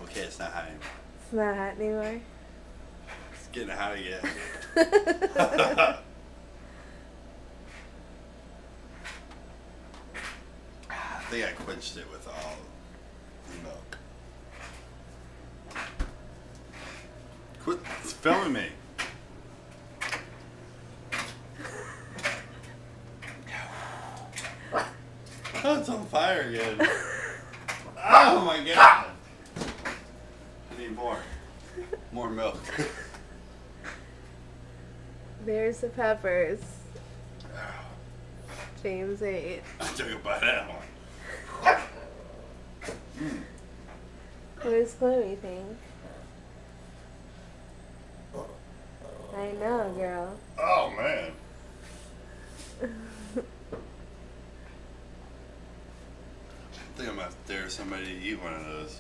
Okay, it's not hot anymore. It's not hot anymore. It's getting hot again. I think I quenched it with all the milk. Quit filming me. Oh, it's on fire again. Oh my god. I need more. More milk. There's the peppers. James ate. I took a bite out. What does Chloe think? I know, girl. Oh man. I think I'm gonna have to dare somebody to eat one of those.